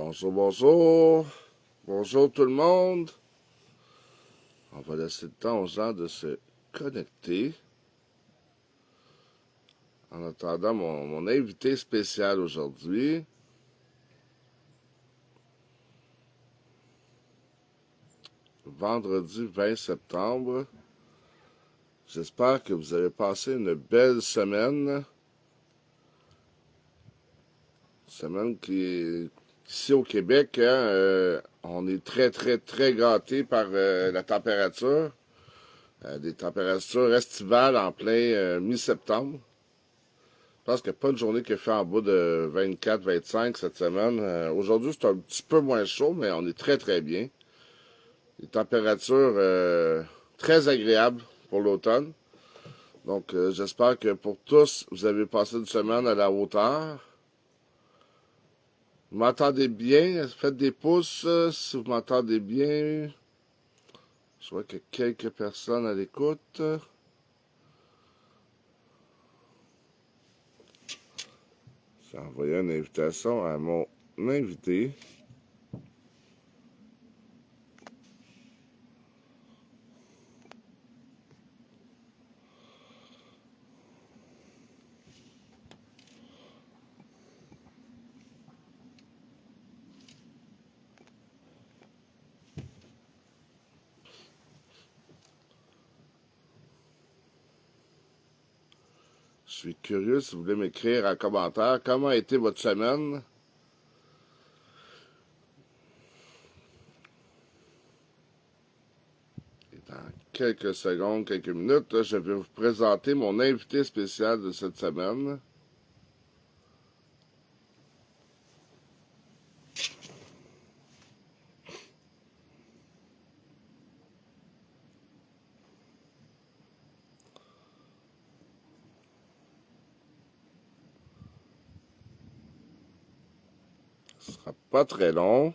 Bonjour, bonjour. Bonjour tout le monde. On va laisser le temps aux gens de se connecter. En attendant mon invité spécial aujourd'hui. Vendredi 20 septembre. J'espère que vous avez passé une belle semaine. Semaine qui, ici au Québec, hein, on est très gâtés par la température. Des températures estivales en plein mi-septembre. Je pense qu'il n'y a pas de journée qui est fait en bas de 24-25 cette semaine. Aujourd'hui, c'est un petit peu moins chaud, mais on est très bien. Des températures très agréables pour l'automne. Donc, j'espère que pour tous, vous avez passé une semaine à la hauteur. Vous m'entendez bien? Faites des pouces si vous m'entendez bien. Je vois qu'il y a quelques personnes à l'écoute. J'ai envoyé une invitation à mon invité. Je suis curieux si vous voulez m'écrire en commentaire comment a été votre semaine. Et dans quelques secondes, quelques minutes, là, je vais vous présenter mon invité spécial de cette semaine. Ce sera pas très long.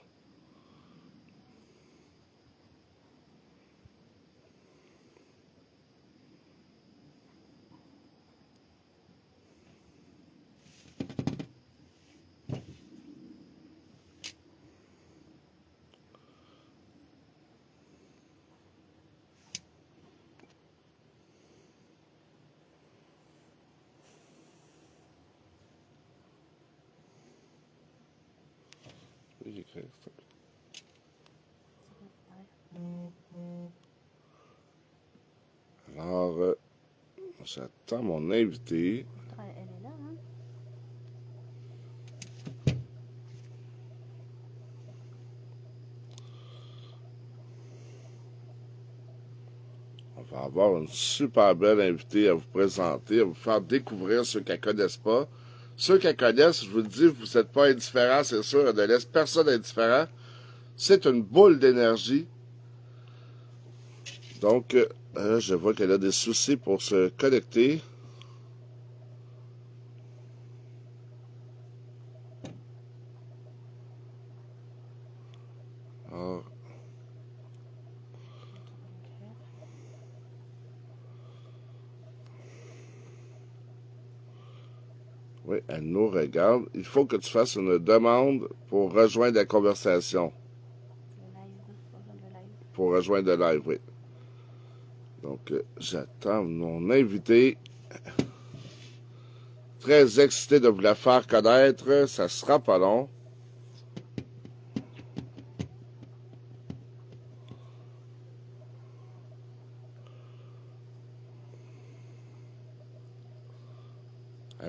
Alors, j'attends mon invité. Elle est là, hein? On va avoir une super belle invitée à vous présenter, à vous faire découvrir ceux qui ne connaissent pas. Ceux qui la connaissent, je vous le dis, vous n'êtes pas indifférents, c'est sûr, elle ne laisse personne indifférent. C'est une boule d'énergie. Donc, je vois qu'elle a des soucis pour se connecter. Alors, oui, elle nous regarde. Il faut que tu fasses une demande pour rejoindre la conversation. Le live, rejoindre le live. Pour rejoindre le live, oui. Donc, j'attends mon invité. Très excité de vous la faire connaître. Ça sera pas long.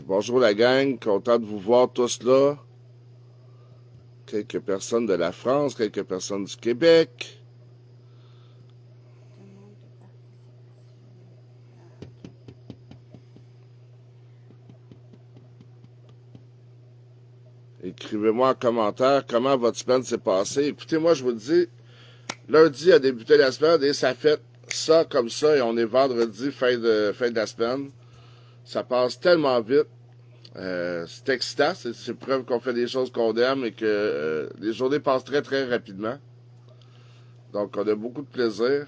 Bonjour la gang, content de vous voir tous là. Quelques personnes de la France, quelques personnes du Québec. Demande de participation. Ah, ok. Écrivez-moi en commentaire comment votre semaine s'est passée. Écoutez, moi je vous le dis, lundi a débuté la semaine et ça fait ça comme ça et on est vendredi, fin de la semaine. Ça passe tellement vite. C'est excitant, c'est preuve qu'on fait des choses qu'on aime et que les journées passent très rapidement. Donc on a beaucoup de plaisir.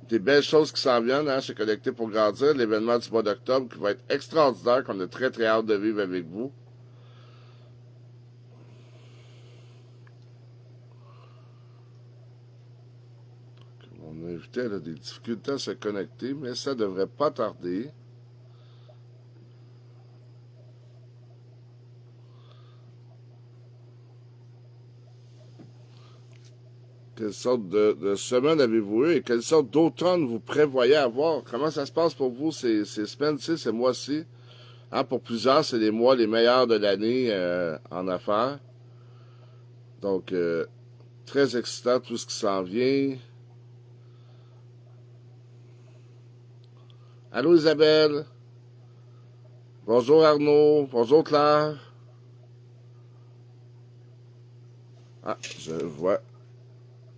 Des belles choses qui s'en viennent, hein, chez Connecté pour grandir, l'événement du mois d'octobre qui va être extraordinaire, qu'on a très hâte de vivre avec vous. Mon invité a des difficultés à se connecter, mais ça devrait pas tarder. Quelle sorte de semaine avez-vous eu et quelle sorte d'automne vous prévoyez avoir? Comment ça se passe pour vous ces semaines-ci, ces mois-ci? Hein, pour plusieurs, c'est les mois les meilleurs de l'année en affaires. Donc, très excitant tout ce qui s'en vient. Allô Isabelle? Bonjour Arnaud? Bonjour Claire? Ah, je vois.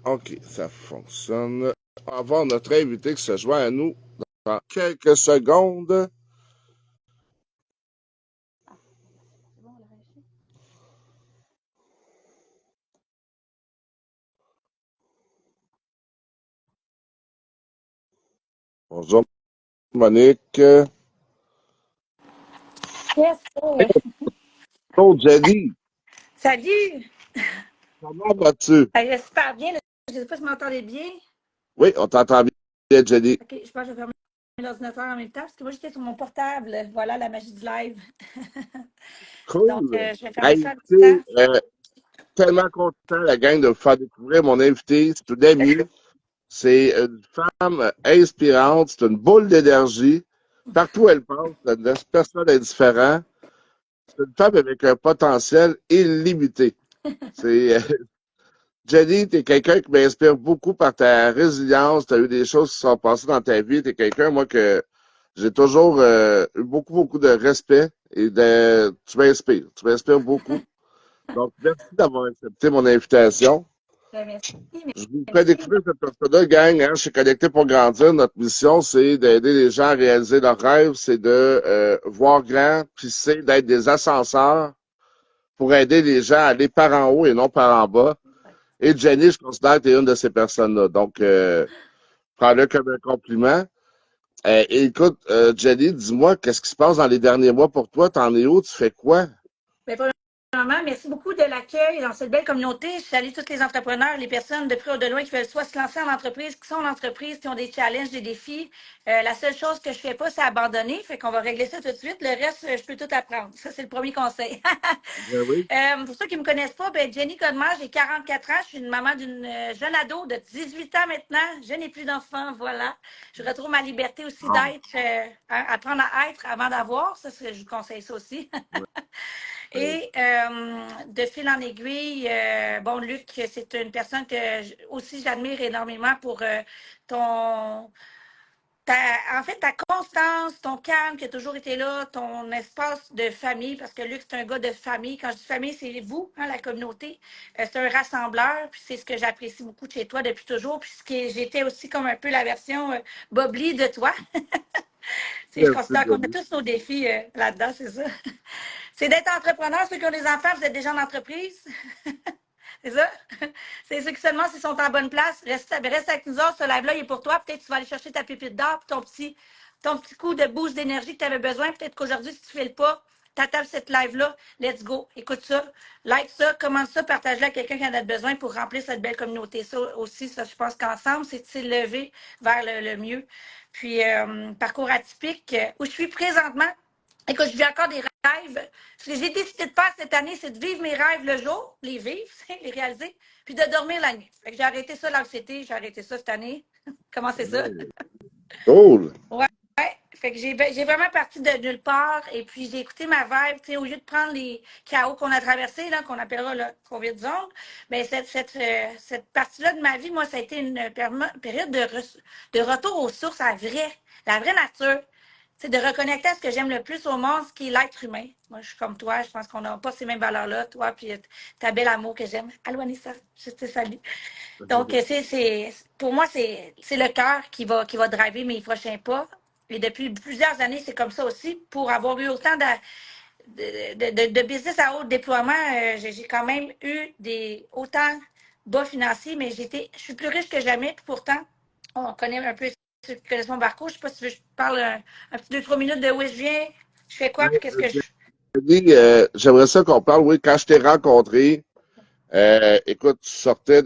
OK, ça fonctionne. On va avoir notre invité qui se joint à nous dans quelques secondes. Ah, c'est bon, on l'a réussi. Bonjour Monique. Yes, sir. Bonjour Jenny. Salut! Comment vas-tu? Super bien. Je ne sais pas si vous m'entendez bien. Oui, on t'entend bien, Jenny. OK, je pense que je vais fermer l'ordinateur en même temps parce que moi, j'étais sur mon portable. Voilà la magie du live. Donc, Cool. je vais fermer Hey, ça à écoutez, distance. tellement content, la gang, de vous faire découvrir mon invité. C'est une amie. C'est une femme inspirante. C'est une boule d'énergie. Partout où elle passe, elle ne laisse personne indifférent. C'est une femme avec un potentiel illimité. C'est, Jenny, tu es quelqu'un qui m'inspire beaucoup par ta résilience. Tu as eu des choses qui se sont passées dans ta vie. Tu es quelqu'un, moi, que j'ai toujours eu beaucoup, beaucoup de respect et tu m'inspires. Tu m'inspires beaucoup. Donc, merci d'avoir accepté mon invitation. Merci. Je vous fais Merci. découvrir cette personne-là, gang. Hein, je suis connecté pour grandir. Notre mission, c'est d'aider les gens à réaliser leurs rêves, c'est de voir grand, puis c'est d'être des ascenseurs pour aider les gens à aller par en haut et non par en bas. Et Jenny, je considère que tu es une de ces personnes-là. Donc, prends-le comme un compliment. Écoute, Jenny, dis-moi, qu'est-ce qui se passe dans les derniers mois pour toi? T'en es où? Tu fais quoi? Mais premièrement, merci beaucoup de l'accueil dans cette belle communauté. Je salue tous les entrepreneurs, les personnes de près ou de loin qui veulent soit se lancer en entreprise, qui sont en entreprise, qui ont des challenges, des défis. La seule chose que je fais pas, c'est abandonner. Fait qu'on va régler ça tout de suite. Le reste, je peux tout apprendre. Ça, c'est le premier conseil. Ben oui. Pour ceux qui ne me connaissent pas, ben Jenny Godemar, j'ai 44 ans. Je suis une maman d'une jeune ado de 18 ans maintenant. Je n'ai plus d'enfants, voilà. Je retrouve ma liberté aussi Wow. d'être, apprendre à être avant d'avoir. Ça, je vous conseille ça aussi. Ouais. Et de fil en aiguille, bon, Luc, c'est une personne que aussi j'admire énormément pour ton, en fait, ta constance, ton calme qui a toujours été là, ton espace de famille, parce que Luc, c'est un gars de famille. Quand je dis famille, c'est vous, hein, la communauté. C'est un rassembleur, puis c'est ce que j'apprécie beaucoup de chez toi depuis toujours. Puis j'étais aussi comme un peu la version Bobli de toi. Je Merci, considère qu'on a Jenny. tous nos défis là-dedans, c'est ça. C'est d'être entrepreneur. Ceux qui ont des enfants, vous êtes déjà en entreprise. C'est ça? C'est ceux qui se demandent s'ils sont en bonne place. Reste avec nous autres. Ce live-là, il est pour toi. Peut-être que tu vas aller chercher ta pépite d'or, ton petit coup de boost d'énergie que tu avais besoin. Peut-être qu'aujourd'hui, si tu ne fais le pas, t'attends cette live-là. Let's go. Écoute ça. Like ça. Commente ça. Partage-le à quelqu'un qui en a besoin pour remplir cette belle communauté. Ça aussi, ça, je pense qu'ensemble, c'est de s'élever vers le mieux. Puis, parcours atypique, où je suis présentement. Écoute, je vis encore des rêves. Ce que j'ai décidé de faire cette année, c'est de vivre mes rêves le jour, les vivre, les réaliser, puis de dormir la nuit. Fait que j'ai arrêté ça l'anxiété, j'ai arrêté ça cette année. Comment c'est ça? Ouais. Cool. Ouais. Fait que j'ai vraiment parti de nulle part et puis j'ai écouté ma vibe, tu sais, au lieu de prendre les chaos qu'on a traversés, là, qu'on appellera le COVID zone, mais cette partie-là de ma vie, moi, ça a été une période de retour aux sources, à la vraie nature. C'est de reconnecter à ce que j'aime le plus au monde, ce qui est l'être humain. Moi, je suis comme toi, je pense qu'on n'a pas ces mêmes valeurs-là, toi, puis ta belle amour que j'aime. Allô, Anissa, je te salue. Donc, pour moi, c'est le cœur qui va driver mes prochains pas. Et depuis plusieurs années, c'est comme ça aussi. Pour avoir eu autant de business à haut déploiement, j'ai quand même eu autant bas financiers, mais je suis plus riche que jamais. Puis pourtant, on connaît un peu ceux qui connaissent mon parcours. Je ne sais pas si tu veux que je parle un petit 2-3 minutes de où je viens, je fais quoi, puis qu'est-ce que je. Jenny, j'aimerais ça qu'on parle, oui, quand je t'ai rencontré, écoute, tu sortais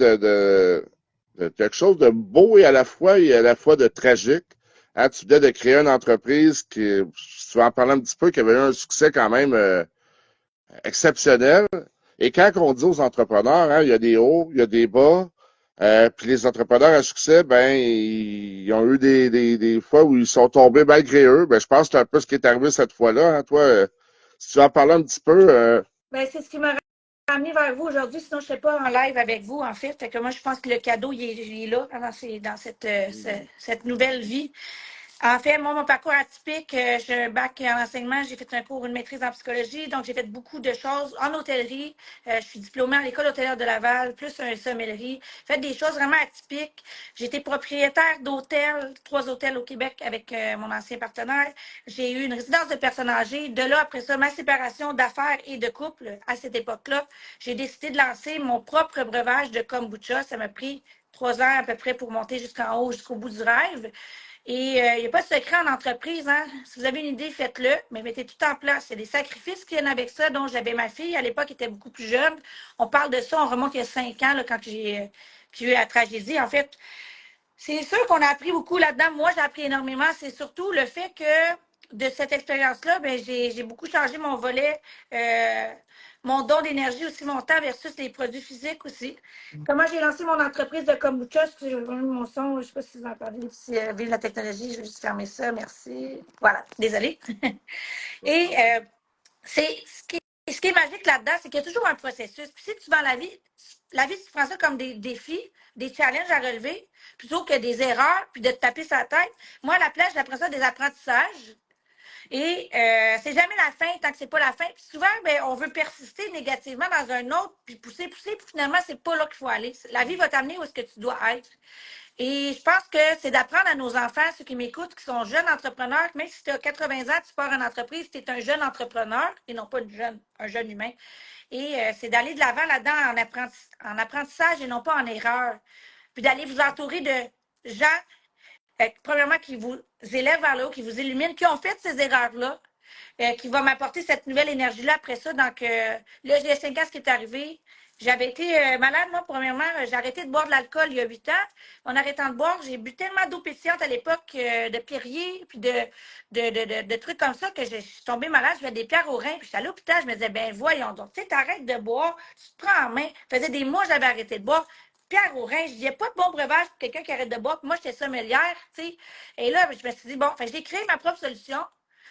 quelque chose de beau et à la fois de tragique. Hein, tu venais de créer une entreprise qui, si tu vas en parler un petit peu, qui avait eu un succès quand même exceptionnel. Et quand on dit aux entrepreneurs, hein, il y a des hauts, il y a des bas, puis les entrepreneurs à succès, ben, ils ont eu des fois où ils sont tombés malgré eux. Ben, je pense que c'est un peu ce qui est arrivé cette fois-là. Hein. Toi, si tu veux en parler un petit peu, Ben, c'est ce qui m'a ramené vers vous aujourd'hui, sinon je ne serais pas en live avec vous, en fait. Fait que moi, je pense que le cadeau, il est là, dans cette nouvelle vie. En fait, moi, mon parcours atypique, j'ai un bac en enseignement, j'ai fait un cours, une maîtrise en psychologie, donc j'ai fait beaucoup de choses en hôtellerie. Je suis diplômée à l'École hôtelière de Laval, plus un sommellerie. Fait des choses vraiment atypiques. J'ai été propriétaire d'hôtels, 3 hôtels au Québec avec mon ancien partenaire. J'ai eu une résidence de personnes âgées. De là, après ça, ma séparation d'affaires et de couple, à cette époque-là, j'ai décidé de lancer mon propre breuvage de kombucha. Ça m'a pris 3 ans à peu près pour monter jusqu'en haut, jusqu'au bout du rêve. Et il n'y a pas de secret en entreprise. Hein? Si vous avez une idée, faites-le, mais mettez tout en place. Il y a des sacrifices qui viennent avec ça, dont j'avais ma fille, à l'époque, qui était beaucoup plus jeune. On parle de ça, on remonte il y a 5 ans, là, quand j'ai eu la tragédie. En fait, c'est sûr qu'on a appris beaucoup là-dedans. Moi, j'ai appris énormément. C'est surtout le fait que de cette expérience-là, ben, j'ai beaucoup changé mon volet, mon don d'énergie aussi, mon temps versus les produits physiques aussi. Comment j'ai lancé mon entreprise de kombucha, si je remets mon son, je ne sais pas si vous entendez, si vive la technologie, je vais juste fermer ça, merci. Voilà, désolée. Et ce qui est magique là-dedans, c'est qu'il y a toujours un processus. Puis si tu vas la vie, tu prends ça comme des défis, des challenges à relever, plutôt que des erreurs, puis de te taper sa tête. Moi, à la place, j'apprends ça des apprentissages. Et c'est jamais la fin tant que c'est pas la fin. Puis souvent, ben, on veut persister négativement dans un autre, puis pousser, puis finalement, c'est pas là qu'il faut aller. La vie va t'amener où est-ce que tu dois être. Et je pense que c'est d'apprendre à nos enfants, ceux qui m'écoutent, qui sont jeunes entrepreneurs, que même si tu as 80 ans, tu pars en entreprise, tu es un jeune entrepreneur et non pas un jeune humain. Et c'est d'aller de l'avant là-dedans en apprentissage et non pas en erreur. Puis d'aller vous entourer de gens, premièrement, qui vous élèvent vers le haut, qui vous illuminent, qui ont fait ces erreurs-là, qui va m'apporter cette nouvelle énergie-là après ça. Donc, là, j'ai 5 ans, ce qui est arrivé. J'avais été malade, moi, premièrement. J'ai arrêté de boire de l'alcool il y a 8 ans. En arrêtant de boire, j'ai bu tellement d'eau pétillante à l'époque, de Perrier, puis de trucs comme ça, que je suis tombée malade. Je faisais des pierres aux reins, puis j'étais à l'hôpital. Je me disais, ben voyons donc, tu sais, t'arrêtes de boire, tu te prends en main. Ça faisait des mois que j'avais arrêté de boire. Pierre au rein, je disais pas de bon breuvage pour quelqu'un qui arrête de boire. Puis moi, j'étais sommelière, tu sais. Et là, je me suis dit, bon, j'ai créé ma propre solution.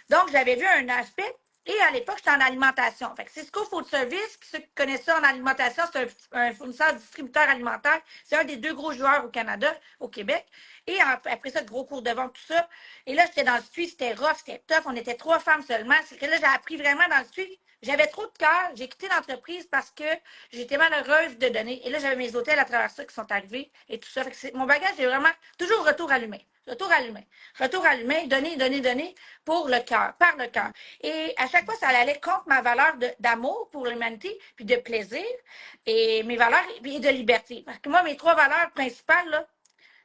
Donc, j'avais vu un aspect. Et à l'époque, j'étais en alimentation. Fait que Cisco Food Service, ceux qui connaissent ça en alimentation, c'est un fournisseur distributeur alimentaire. C'est un des 2 gros joueurs au Canada, au Québec. Et après ça, gros cours de vente, tout ça. Et là, j'étais dans le street, c'était rough, c'était tough. On était 3 femmes seulement. C'est que là, j'ai appris vraiment dans le street. J'avais trop de cœur. J'ai quitté l'entreprise parce que j'étais malheureuse de donner. Et là, j'avais mes hôtels à travers ça qui sont arrivés et tout ça. Fait que mon bagage est vraiment toujours retour à l'humain. Retour à l'humain. Retour à l'humain, donner, donner, donner pour le cœur, par le cœur. Et à chaque fois, ça allait contre ma valeur d'amour pour l'humanité, puis de plaisir, et mes valeurs et de liberté. Parce que moi, mes 3 valeurs principales, là,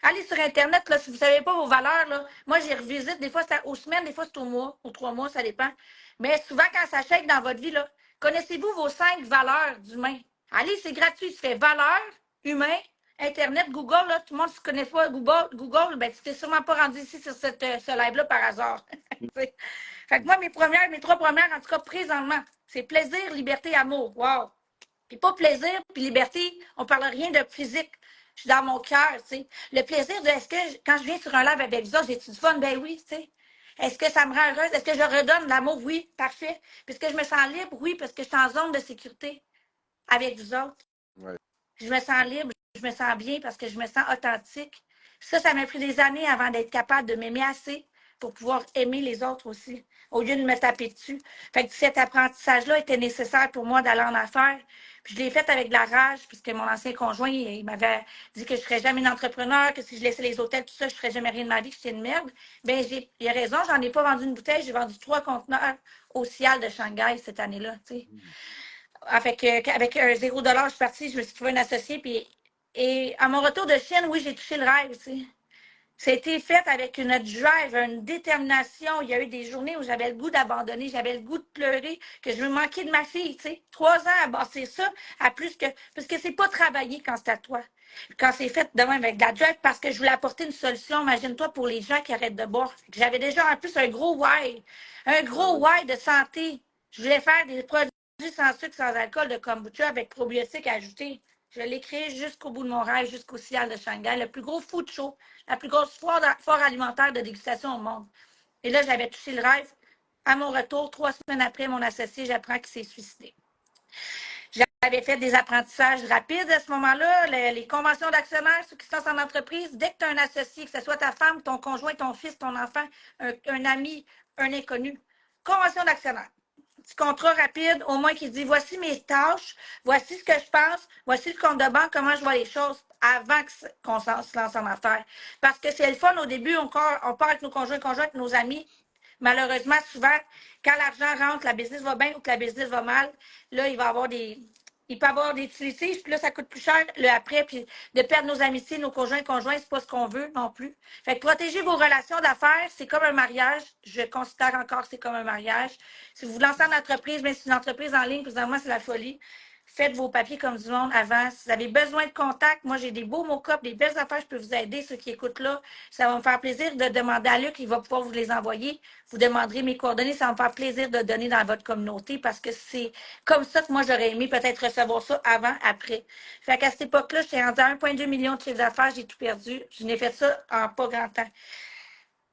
allez sur Internet, là, si vous ne savez pas vos valeurs, là, moi, j'y revisite. Des fois, c'est aux semaines, des fois, c'est aux mois, aux 3 mois, ça dépend. Mais souvent, quand ça shake dans votre vie, là, connaissez-vous vos 5 valeurs d'humain? Allez, c'est gratuit. Tu fais valeurs, humain, Internet, Google, là, tout le monde ne se connaît pas. Google, ben, tu t'es sûrement pas rendu ici sur ce live-là par hasard. fait que moi, mes 3 premières, en tout cas, présentement, c'est plaisir, liberté, amour. Wow! Puis pas plaisir, puis liberté, on parle rien de physique. Je suis dans mon cœur, tu sais. Le plaisir de, est-ce que, quand je viens sur un live avec vous autres, j'ai-tu du fun? Ben oui, tu sais. Est-ce que ça me rend heureuse? Est-ce que je redonne l'amour? Oui, parfait. Puis est-ce que je me sens libre? Oui, parce que je suis en zone de sécurité avec vous autres. ouais. Je me sens libre, je me sens bien parce que je me sens authentique. Ça m'a pris des années avant d'être capable de m'aimer assez pour pouvoir aimer les autres aussi, au lieu de me taper dessus. Fait que cet apprentissage-là était nécessaire pour moi d'aller en affaires. Puis je l'ai fait avec de la rage, puisque mon ancien conjoint, il m'avait dit que je ne serais jamais une entrepreneur, que si je laissais les hôtels, tout ça, je ne ferais jamais rien de ma vie, que j'étais une merde. Bien, il a raison, j'en ai pas vendu une bouteille, j'ai vendu 3 conteneurs au Cial de Shanghai cette année-là, tu sais. Avec un 0 $, je suis partie, je me suis trouvé un associé. Puis, et à mon retour de Chine, oui, j'ai touché le rêve aussi. Ça a été fait avec une drive, une détermination. Il y a eu des journées où j'avais le goût d'abandonner, j'avais le goût de pleurer, que je me manquais de ma fille, tu sais. 3 ans à bosser ça, à plus que. Parce que c'est pas travailler quand c'est à toi. Quand c'est fait de même avec de la drive, parce que je voulais apporter une solution, imagine-toi, pour les gens qui arrêtent de boire. J'avais déjà en plus un gros why. Un gros why de santé. Je voulais faire des produits sans sucre, sans alcool, de kombucha avec probiotiques ajoutés. Je l'ai créé jusqu'au bout de mon rêve, jusqu'au ciel de Shanghai, le plus gros food show, la plus grosse foire alimentaire de dégustation au monde. Et là, j'avais touché le rêve. À mon retour, 3 semaines après, mon associé, j'apprends qu'il s'est suicidé. J'avais fait des apprentissages rapides à ce moment-là, les conventions d'actionnaires, ceux qui se lancent en entreprise. Dès que tu as un associé, que ce soit ta femme, ton conjoint, ton fils, ton enfant, un ami, un inconnu, convention d'actionnaire. Petit contrat rapide, au moins qui dit voici mes tâches, voici ce que je pense, voici le compte de banque, comment je vois les choses avant qu'on se lance en affaires. Parce que c'est le fun au début, on part avec nos conjoints, nos amis. Malheureusement, souvent, quand l'argent rentre, la business va bien ou que la business va mal, là, il peut y avoir des petits litiges, puis là, ça coûte plus cher le après, puis de perdre nos amitiés, nos conjoints, c'est pas ce qu'on veut non plus. Fait que protéger vos relations d'affaires, c'est comme un mariage. Je considère encore que c'est comme un mariage. Si vous vous lancez en entreprise, mais c'est une entreprise en ligne, présentement, c'est la folie. Faites vos papiers comme du monde avant. Si vous avez besoin de contact, moi, j'ai des beaux mock-ups, des belles affaires, je peux vous aider, ceux qui écoutent là. Ça va me faire plaisir de demander à Luc, il va pouvoir vous les envoyer. Vous demanderez mes coordonnées, ça va me faire plaisir de donner dans votre communauté parce que c'est comme ça que moi, j'aurais aimé peut-être recevoir ça avant, après. Fait qu'à cette époque-là, j'étais rendu à 1,2 million de chiffre d'affaires, j'ai tout perdu. Je n'ai fait ça en pas grand temps.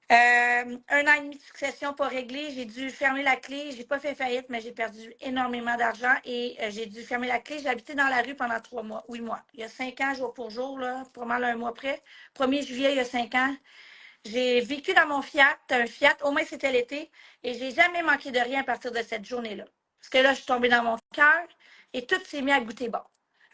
1 an et demi de succession pas réglé. J'ai dû fermer la clé. J'ai pas fait faillite, mais j'ai perdu énormément d'argent et j'ai dû fermer la clé. J'ai habité dans la rue pendant 3 mois, 8 mois. Il y a 5 ans, jour pour jour, là, pour mal 1 mois près. 1er juillet, il y a 5 ans. J'ai vécu dans mon Fiat, un Fiat, au moins c'était l'été, et j'ai jamais manqué de rien à partir de cette journée-là. Parce que là, je suis tombée dans mon cœur et tout s'est mis à goûter bon.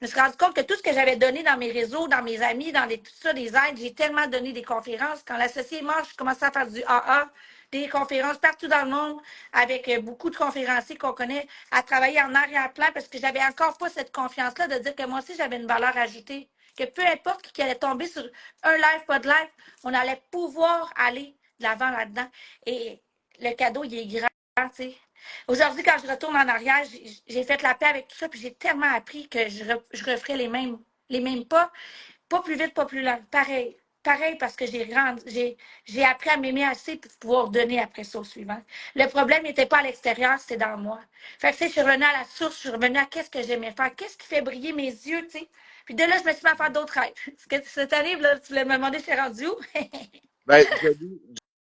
Je me suis rendu compte que tout ce que j'avais donné dans mes réseaux, dans mes amis, tout ça, des aides, j'ai tellement donné des conférences. Quand l'associé est mort, je commençais à faire du AA, des conférences partout dans le monde, avec beaucoup de conférenciers qu'on connaît, à travailler en arrière-plan, parce que j'avais encore pas cette confiance-là de dire que moi aussi, j'avais une valeur ajoutée. Que peu importe qui allait tomber sur un live, pas de live, on allait pouvoir aller de l'avant là-dedans. Et le cadeau, il est grand, tu sais. Aujourd'hui, quand je retourne en arrière, j'ai fait la paix avec tout ça, puis j'ai tellement appris que je referais les mêmes pas. Pas plus vite, pas plus lent. Pareil. Pareil parce que j'ai appris à m'aimer assez pour pouvoir donner après ça au suivant. Le problème n'était pas à l'extérieur, c'était dans moi. Fait que, tu sais, je suis revenue à la source, je suis revenue à qu'est-ce que j'aimais faire, qu'est-ce qui fait briller mes yeux, tu sais. Puis de là, je me suis mis à faire d'autres rêves. Cette année, là, tu voulais me demander, je suis rendue où? Ben,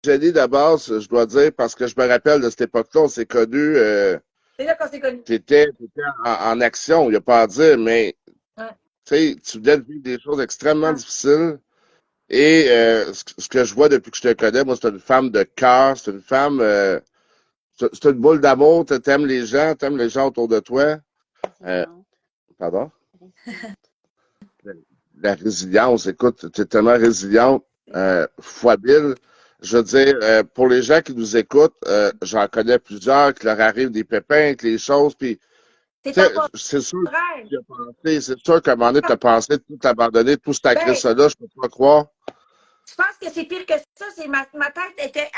Jenny, d'abord, je dois dire, parce que je me rappelle de cette époque-là, on s'est connus, C'est là qu'on s'est connus. t'étais en action, il n'y a pas à dire, mais Ouais. tu sais, tu venais de vivre des choses extrêmement Ah. difficiles. Et ce que je vois depuis que je te connais, moi, c'est une femme de cœur, c'est une femme, c'est une boule d'amour, t'aimes les gens autour de toi. Euh, pardon? La résilience, écoute, tu es tellement résiliente, fois 1000. Je veux dire, pour les gens qui nous écoutent, j'en connais plusieurs qui leur arrivent des pépins, que les choses, puis C'est tu sais, temporaire. c'est sûr que tu as pensé, c'est sûr qu'à un moment donné, tu as pensé de tout abandonner, tout sacrer Ben, ça là, je peux pas croire. je pense que c'est pire que ça. C'est ma tête était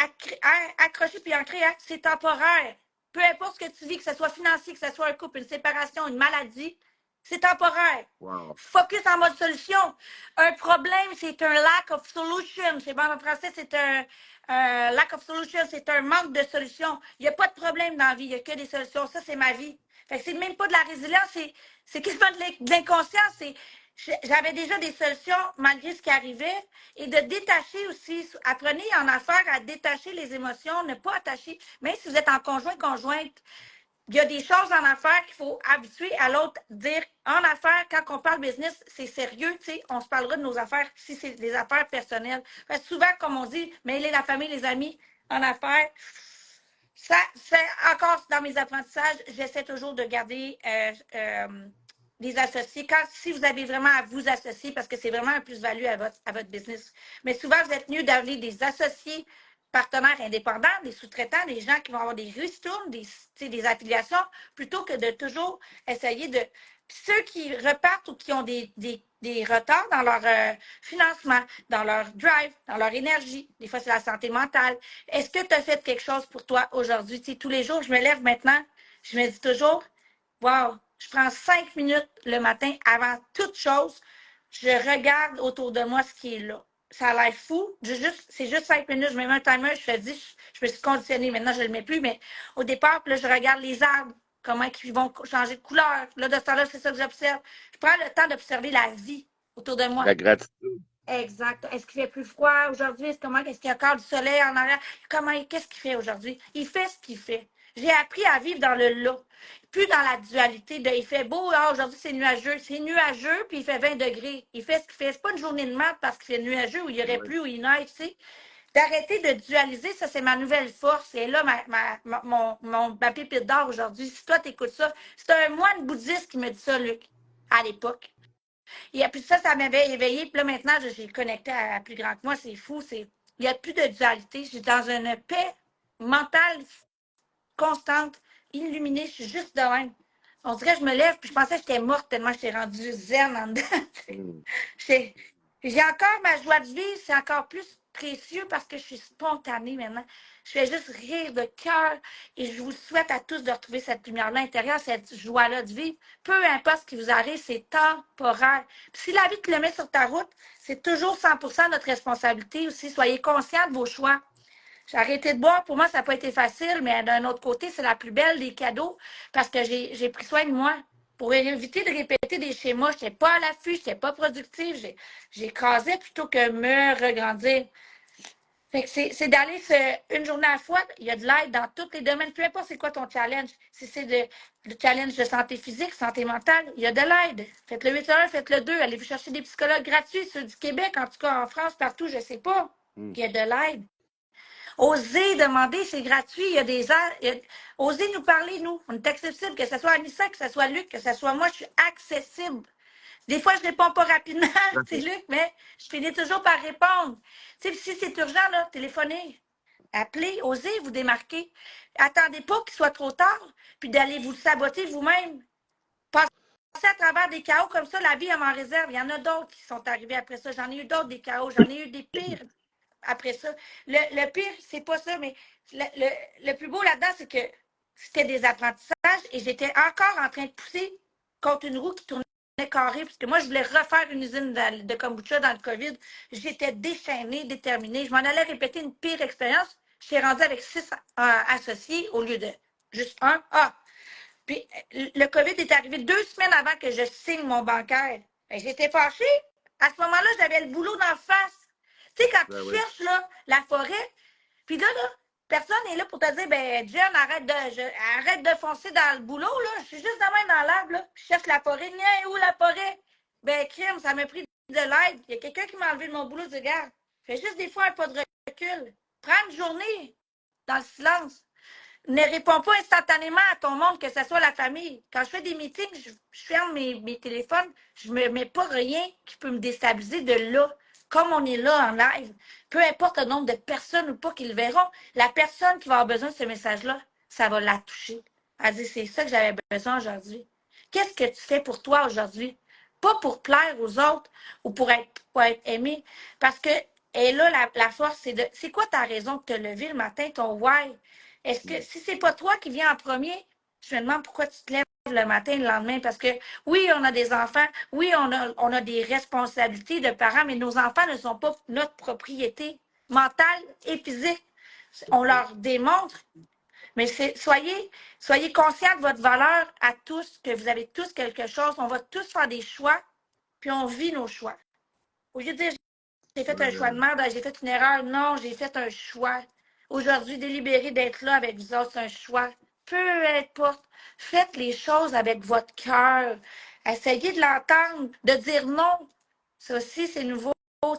accrochée puis ancrée. C'est temporaire. Peu importe ce que tu vis, que ce soit financier, que ce soit un couple, une séparation, une maladie, c'est temporaire. Wow. Focus en mode solution. Un problème, c'est un lack of solution. C'est bon en français, c'est un lack of solution, c'est un manque de solution. Il n'y a pas de problème dans la vie, il n'y a que des solutions. Ça, c'est ma vie. Fait que c'est même pas de la résilience, c'est quasiment de l'inconscience. J'avais déjà des solutions malgré ce qui arrivait et de détacher aussi. Apprenez en affaires à détacher les émotions, ne pas attacher. Même si vous êtes en conjointe, il y a des choses en affaires qu'il faut habituer à l'autre. Dire en affaires, quand on parle business, c'est sérieux, tu sais, on se parlera de nos affaires si c'est des affaires personnelles. Parce que souvent, comme on dit, mêler la famille, les amis en affaires, ça, c'est encore dans mes apprentissages, j'essaie toujours de garder des associés. Si vous avez vraiment à vous associer, parce que c'est vraiment un plus-value à votre business. Mais souvent, vous êtes mieux d'avoir des associés partenaires indépendants, des sous-traitants, des gens qui vont avoir des ristournes, des affiliations, plutôt que de toujours essayer de. Ceux qui repartent ou qui ont des retards dans leur financement, dans leur drive, dans leur énergie, des fois c'est la santé mentale. Est-ce que tu as fait quelque chose pour toi aujourd'hui? Tu sais, tous les jours, je me lève maintenant, je me dis toujours, wow, je prends 5 minutes le matin avant toute chose je regarde autour de moi ce qui est là. Ça a l'air fou. C'est juste 5 minutes. Je mets un timer, je fais 10. Je me suis conditionnée. Maintenant, je ne le mets plus. Mais au départ, là, je regarde les arbres, comment ils vont changer de couleur. Là, de ce temps-là, c'est ça que j'observe. Je prends le temps d'observer la vie autour de moi. La gratitude. Exact. Est-ce qu'il fait plus froid aujourd'hui? Est-ce qu'il y a encore du soleil en arrière? Qu'est-ce qu'il fait aujourd'hui? Il fait ce qu'il fait. J'ai appris à vivre dans le là. Plus dans la dualité de il fait beau, aujourd'hui c'est nuageux. C'est nuageux, puis il fait 20 degrés. Il fait ce qu'il fait. C'est pas une journée de merde parce qu'il fait nuageux ou il y aurait Ouais. plu ou il neige, tu sais. D'arrêter de dualiser, ça c'est ma nouvelle force. Et là, ma pépite d'or aujourd'hui. Si toi t'écoutes ça, c'est un moine bouddhiste qui me dit ça, Luc, à l'époque. Et puis ça m'avait éveillé. Puis là, maintenant, j'ai connecté à plus grand que moi. C'est fou. Il n'y a plus de dualité. Je suis dans une paix mentale constante, illuminée. Je suis juste de même. On dirait que je me lève, puis je pensais que j'étais morte tellement j'étais rendue zen en dedans. Mm. J'ai encore ma joie de vivre. C'est encore plus précieux parce que je suis spontanée maintenant. Je fais juste rire de cœur et je vous souhaite à tous de retrouver cette lumière-là intérieure, cette joie-là de vivre. Peu importe ce qui vous arrive, c'est temporaire. Puis si la vie te le met sur ta route, c'est toujours 100% notre responsabilité aussi. Soyez conscients de vos choix. J'ai arrêté de boire. Pour moi, ça n'a pas été facile, mais d'un autre côté, c'est la plus belle des cadeaux parce que j'ai pris soin de moi. Pour éviter de répéter des schémas, je n'étais pas à l'affût, je n'étais pas productive. J'écrasais plutôt que me regrandir. Fait que c'est d'aller une journée à la fois. Il y a de l'aide dans tous les domaines, peu importe c'est quoi ton challenge. Si c'est le challenge de santé physique, santé mentale, il y a de l'aide. Faites le 8-1, faites le 2. Allez vous chercher des psychologues gratuits, ceux du Québec, en tout cas en France, partout, je ne sais pas. Mm. Il y a de l'aide. Osez demander, c'est gratuit. Il y a des aides. Osez nous parler, nous. On est accessible, que ce soit Anissa, que ce soit Luc, que ce soit moi, je suis accessible. Des fois, je ne réponds pas rapidement, c'est Luc, mais je finis toujours par répondre. Si c'est urgent, là, téléphonez, appelez, osez vous démarquer. Attendez pas qu'il soit trop tard, puis d'aller vous saboter vous-même. Passez à travers des chaos comme ça, la vie, elle m'en réserve. Il y en a d'autres qui sont arrivés après ça. J'en ai eu d'autres, des chaos. J'en ai eu des pires après ça. Le pire, c'est pas ça, mais le plus beau là-dedans, c'est que c'était des apprentissages et j'étais encore en train de pousser contre une roue qui tournait carré, parce que moi, je voulais refaire une usine de kombucha dans le COVID. J'étais déchaînée, déterminée. Je m'en allais répéter une pire expérience. Je suis rendue avec 6 associés au lieu de juste un. Ah! Puis le COVID est arrivé 2 semaines avant que je signe mon bancaire. J'étais fâchée. À ce moment-là, j'avais le boulot d'en face. Tu sais, quand tu cherches là, la forêt, puis là, personne n'est là pour te dire, ben, Jen, arrête de foncer dans le boulot, là. Je suis juste de même dans l'arbre, là. Je cherche la forêt. Niais, où la forêt? Ben, crime, ça m'a pris de l'aide. Il y a quelqu'un qui m'a enlevé de mon boulot. Je dis, regarde, fais juste des fois un pas de recul. Prends une journée dans le silence. Ne réponds pas instantanément à ton monde, que ce soit la famille. Quand je fais des meetings, je ferme mes téléphones. Je ne me mets pas rien qui peut me déstabiliser de là. Comme on est là en live, peu importe le nombre de personnes ou pas qui le verront, la personne qui va avoir besoin de ce message-là, ça va la toucher. Elle dit, c'est ça que j'avais besoin aujourd'hui. Qu'est-ce que tu fais pour toi aujourd'hui? Pas pour plaire aux autres ou pour être aimé. Parce que, et là, la force, c'est quoi ta raison de te lever le matin, ton why? Est-ce que si c'est pas toi qui viens en premier, je me demande pourquoi tu te lèves le matin et le lendemain? Parce que oui, on a des enfants, oui, on a des responsabilités de parents, mais nos enfants ne sont pas notre propriété mentale et physique. On leur démontre. Mais soyez conscients de votre valeur à tous, que vous avez tous quelque chose. On va tous faire des choix, puis on vit nos choix. Au lieu de dire j'ai fait un choix de merde, j'ai fait une erreur. Non, j'ai fait un choix. Aujourd'hui, délibérer d'être là avec vous autres, c'est un choix. Peu importe. Faites les choses avec votre cœur. Essayez de l'entendre, de dire non. Ça aussi, c'est nouveau,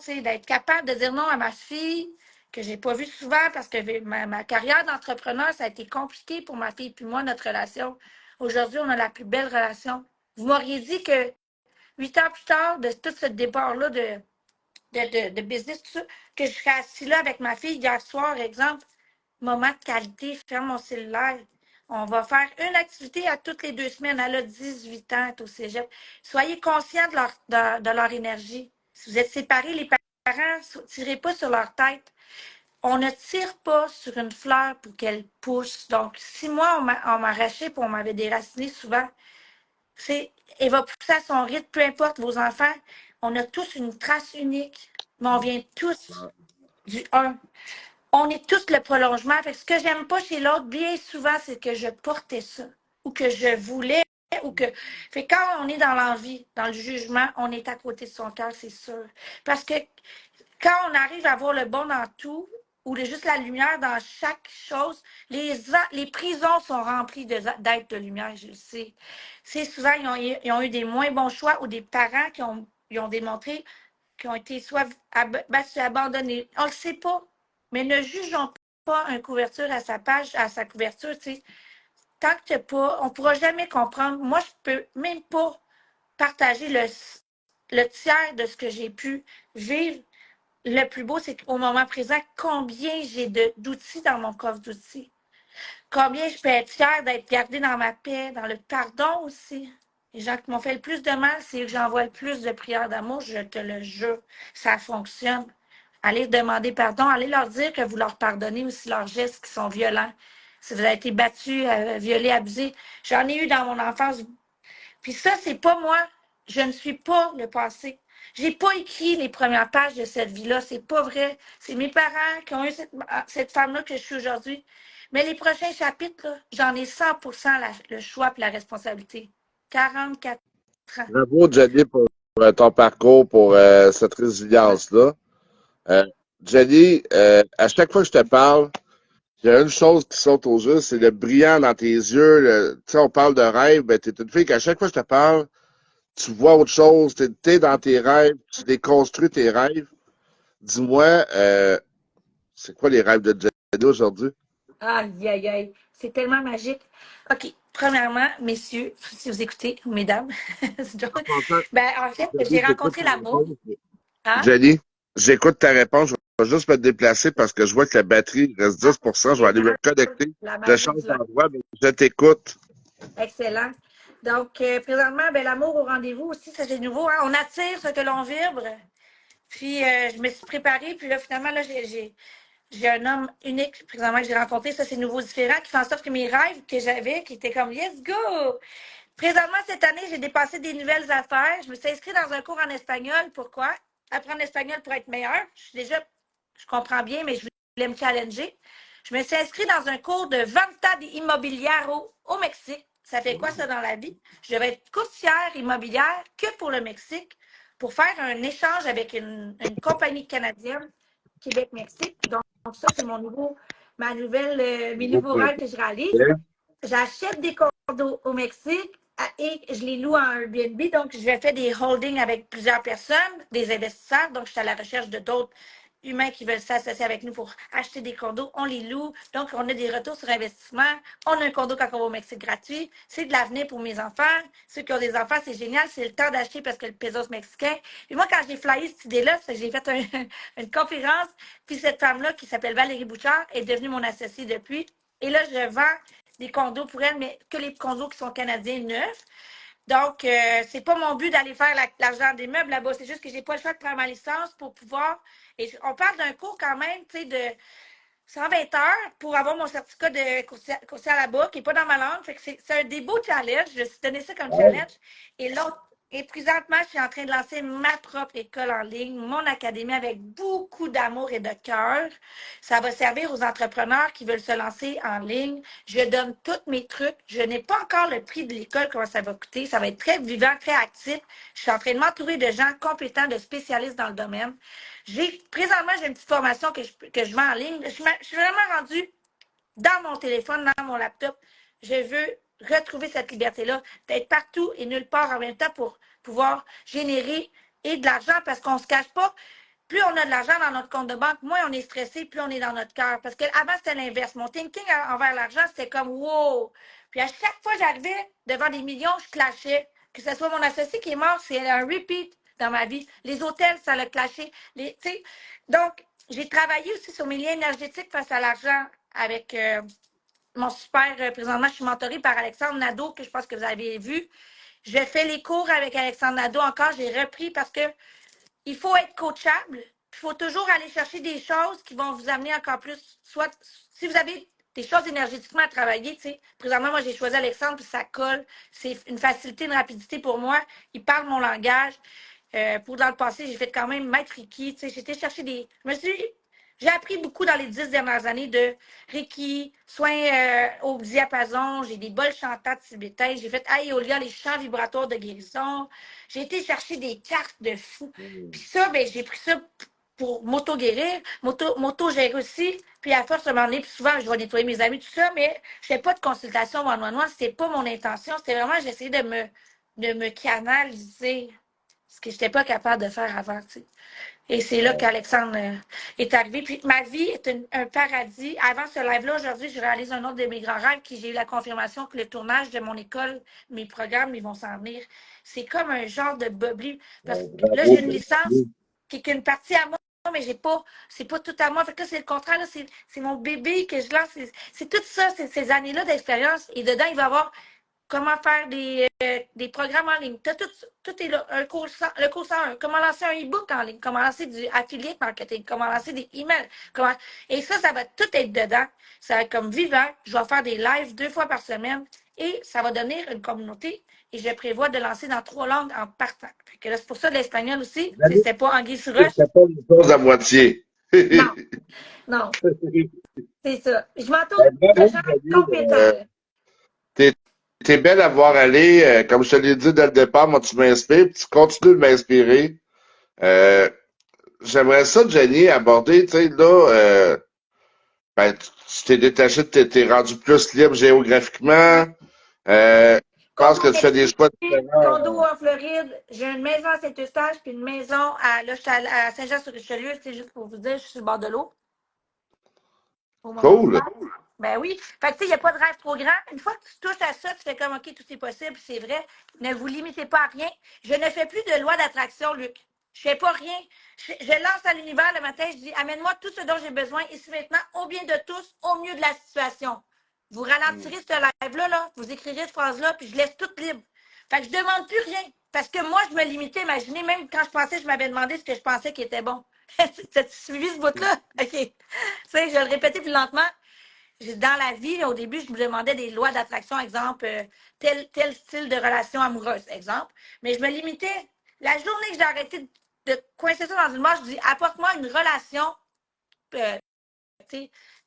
d'être capable de dire non à ma fille, que j'ai pas vue souvent parce que ma carrière d'entrepreneur, ça a été compliqué pour ma fille puis moi, notre relation. Aujourd'hui, on a la plus belle relation. Vous m'auriez dit que 8 ans plus tard, de tout ce départ-là de business, tout ça, que je serais assis là avec ma fille hier soir, exemple, moment de qualité, ferme mon cellulaire. On va faire une activité à toutes les 2 semaines. Elle a 18 ans, elle est au cégep. Soyez conscients de leur énergie. Si vous êtes séparés, les parents, ne tirez pas sur leur tête. On ne tire pas sur une fleur pour qu'elle pousse. Donc, si moi, on m'arrachait et on m'avait déraciné souvent, elle va pousser à son rythme, peu importe vos enfants. On a tous une trace unique, mais on vient tous du un. On est tous le prolongement. Fait que ce que j'aime pas chez l'autre, bien souvent, c'est que je portais ça, ou que je voulais, ou que. Fait que quand on est dans l'envie, dans le jugement, on est à côté de son cœur, c'est sûr. Parce que quand on arrive à voir le bon dans tout, ou juste la lumière dans chaque chose, les prisons sont remplies d'êtres de lumière, je le sais. C'est souvent, ils ont eu des moins bons choix ou des parents ils ont démontré qui ont été soit battus, abandonnés. On ne le sait pas. Mais ne jugeons pas une couverture à sa page, à sa couverture. T'sais. Tant que tu pas, on ne pourra jamais comprendre. Moi, je ne peux même pas partager le tiers de ce que j'ai pu vivre. Le plus beau, c'est qu'au moment présent, combien j'ai d'outils dans mon coffre d'outils. Combien je peux être fière d'être gardée dans ma paix, dans le pardon aussi. Les gens qui m'ont fait le plus de mal, c'est eux que j'envoie le plus de prières d'amour, je te le jure. Ça fonctionne. Allez demander pardon, allez leur dire que vous leur pardonnez aussi leurs gestes qui sont violents. Si vous avez été battu, violé, abusé. J'en ai eu dans mon enfance. Puis ça, c'est pas moi. Je ne suis pas le passé. J'ai pas écrit les premières pages de cette vie-là. C'est pas vrai. C'est mes parents qui ont eu cette femme-là que je suis aujourd'hui. Mais les prochains chapitres, j'en ai 100% le choix et la responsabilité. 44 ans. Bravo, Jenny, pour ton parcours, pour cette résilience-là. Euh, Jenny, à chaque fois que je te parle, il y a une chose qui saute aux yeux, c'est le brillant dans tes yeux. Tu sais, on parle de rêve, ben, t'es une fille qu'à chaque fois que je te parle, tu vois autre chose, t'es dans tes rêves, tu déconstruis tes rêves. Dis-moi, c'est quoi les rêves de Jenny aujourd'hui? Aïe, aïe, aïe. C'est tellement magique. OK. Premièrement, messieurs, si vous écoutez, ou mesdames, c'est drôle. Ben, en fait, Jenny, j'ai j'écoute rencontré ta l'amour. réponse. Hein? Jenny, j'écoute ta réponse. Je vais juste me déplacer parce que je vois que la batterie reste 10%. Je vais aller me connecter. La Je magie change du d'endroit, mais je t'écoute. excellent. Donc, présentement, ben, l'amour au rendez-vous aussi, ça c'est nouveau. Hein? On attire ce que l'on vibre. Puis, je me suis préparée. Puis là, finalement, là, j'ai un homme unique présentement que j'ai rencontré. Ça, c'est nouveau, différent, qui fait en sorte que mes rêves que j'avais, qui étaient comme yes, go! Présentement, cette année, j'ai dépassé des nouvelles affaires. Je me suis inscrite dans un cours en espagnol. Pourquoi? Apprendre l'espagnol pour être meilleure. Je comprends bien, mais je voulais me challenger. Je me suis inscrite dans un cours de venta de immobiliaro au Mexique. Ça fait quoi ça dans la vie? Je vais être courtière immobilière que pour le Mexique pour faire un échange avec une compagnie canadienne, Québec-Mexique. Donc ça, c'est mes nouveaux rêves que je réalise. J'achète des condos au Mexique et je les loue en Airbnb. Donc, je vais faire des holdings avec plusieurs personnes, des investisseurs. Donc, je suis à la recherche de d'autres humains qui veulent s'associer avec nous pour acheter des condos. On les loue. Donc, on a des retours sur investissement. On a un condo quand on va au Mexique gratuit. C'est de l'avenir pour mes enfants. Ceux qui ont des enfants, c'est génial. C'est le temps d'acheter parce que le pesos mexicain. Et moi, quand j'ai flyé cette idée-là, j'ai fait une conférence. Puis cette femme-là, qui s'appelle Valérie Bouchard, est devenue mon associée depuis. Et là, je vends des condos pour elle, mais que les condos qui sont canadiens neufs. Donc, c'est pas mon but d'aller faire l'argent des meubles là-bas. C'est juste que j'ai pas le choix de prendre ma licence pour pouvoir. Et on parle d'un cours quand même, tu sais, de 120 heures pour avoir mon certificat de coursier à la bourse qui n'est pas dans ma langue. Fait que c'est un des beaux challenges. Je me suis donné ça comme challenge. Et l'autre, et présentement, je suis en train de lancer ma propre école en ligne, mon académie avec beaucoup d'amour et de cœur. Ça va servir aux entrepreneurs qui veulent se lancer en ligne. Je donne tous mes trucs. Je n'ai pas encore le prix de l'école, comment ça va coûter. Ça va être très vivant, très actif. Je suis en train de m'entourer de gens compétents, de spécialistes dans le domaine. Présentement, j'ai une petite formation que je vends en ligne. Je suis vraiment rendue dans mon téléphone, dans mon laptop. Je veux retrouver cette liberté-là, d'être partout et nulle part en même temps pour pouvoir générer et de l'argent parce qu'on ne se cache pas. Plus on a de l'argent dans notre compte de banque, moins on est stressé, plus on est dans notre cœur. Parce qu'avant, c'était l'inverse. Mon thinking envers l'argent, c'était comme wow. Puis à chaque fois que j'arrivais devant des millions, je clashais. Que ce soit mon associé qui est mort, c'est un repeat dans ma vie. Les hôtels, ça l'a clashé. Donc, j'ai travaillé aussi sur mes liens énergétiques face à l'argent avec mon super. Présentement, je suis mentorée par Alexandre Nadeau, que je pense que vous avez vu. Je fais les cours avec Alexandre Nadeau encore. J'ai repris parce que il faut être coachable. Il faut toujours aller chercher des choses qui vont vous amener encore plus. Soit si vous avez des choses énergétiquement à travailler, tu sais. Présentement, moi, j'ai choisi Alexandre, puis ça colle. C'est une facilité, une rapidité pour moi. Il parle mon langage. Pour dans le passé, j'ai fait quand même maître Reiki. J'ai été chercher des. J'ai appris beaucoup dans les 10 dernières années de Reiki, soins au diapason, j'ai des bols chantants tibétains, j'ai fait Aeolia, les chants vibratoires de guérison. J'ai été chercher des cartes de fou. Puis ça, ben, j'ai pris ça pour m'auto-guérir, m'auto-gérer aussi. Puis à force de m'en puis souvent, je vais nettoyer mes amis, tout ça, mais je fais pas de consultation one-on-one. C'était pas mon intention. C'était vraiment, j'essayais de me canaliser. Ce que je n'étais pas capable de faire avant. Tu sais. Et c'est là qu'Alexandre est arrivé. Puis ma vie est un paradis. Avant ce live-là, aujourd'hui, je réalise un autre de mes grands rêves, qui j'ai eu la confirmation que le tournage de mon école, mes programmes, ils vont s'en venir. C'est comme un genre de bubbly. Parce que là, Bravo, j'ai une licence qui est qu'une partie à moi, mais j'ai pas, c'est pas tout à moi. Fait que là, c'est le contraire. Là, c'est mon bébé que je lance. C'est tout ça, ces années-là d'expérience. Et dedans, il va y avoir comment faire des programmes en ligne. Tout est là. Le cours 101. Comment lancer un e-book en ligne. Comment lancer du affiliate marketing. Comment lancer des emails. Et ça va tout être dedans. Ça va être comme vivant. Je vais faire des lives 2 fois par semaine. Et ça va devenir une communauté. Et je prévois de lancer dans 3 langues en partant. C'est pour ça l'espagnol aussi. C'était pas anguille sur roche. c'est pas une chose à moitié. Non. Non. C'est ça. Je m'entoure Ben, de bravo, gens Jenny. compétents. T'es belle à voir aller. Comme je te l'ai dit dès le départ, moi, tu m'inspires, puis tu continues de m'inspirer. Euh, J'aimerais ça, Jenny, aborder, tu sais, là, ben, tu t'es détaché, t'es rendu plus libre géographiquement. Je pense Condo que au tu fais des Mexique, choix différents. condo en Floride. J'ai une maison à Saint-Eustache, puis une maison là, je suis à Saint-Jean-sur-Richelieu. C'est juste pour vous dire, je suis sur le bord de l'eau au moment du Cool. live. Ben oui. Fait que tu sais, il n'y a pas de rêve trop grand. Une fois que tu touches à ça, tu fais comme OK, tout est possible, c'est vrai. Ne vous limitez pas à rien. Je ne fais plus de loi d'attraction, Luc. Je ne fais pas rien. Je lance à l'univers le matin, je dis amène-moi tout ce dont j'ai besoin ici maintenant, au bien de tous, au mieux de la situation. Vous ralentirez ce live-là, là, vous écrirez cette phrase-là, puis je laisse tout libre. Fait que je ne demande plus rien. Parce que moi, je me limitais. Imaginez, même quand je pensais, je m'avais demandé ce que je pensais qui était bon. T'as-tu suivi ce bout-là? OK. Tu sais, je le répétais plus lentement. Dans la vie, au début, je me demandais des lois d'attraction, exemple, tel style de relation amoureuse, exemple. Mais je me limitais. La journée que j'ai arrêté de coincer ça dans une marche, je dis apporte-moi une relation euh,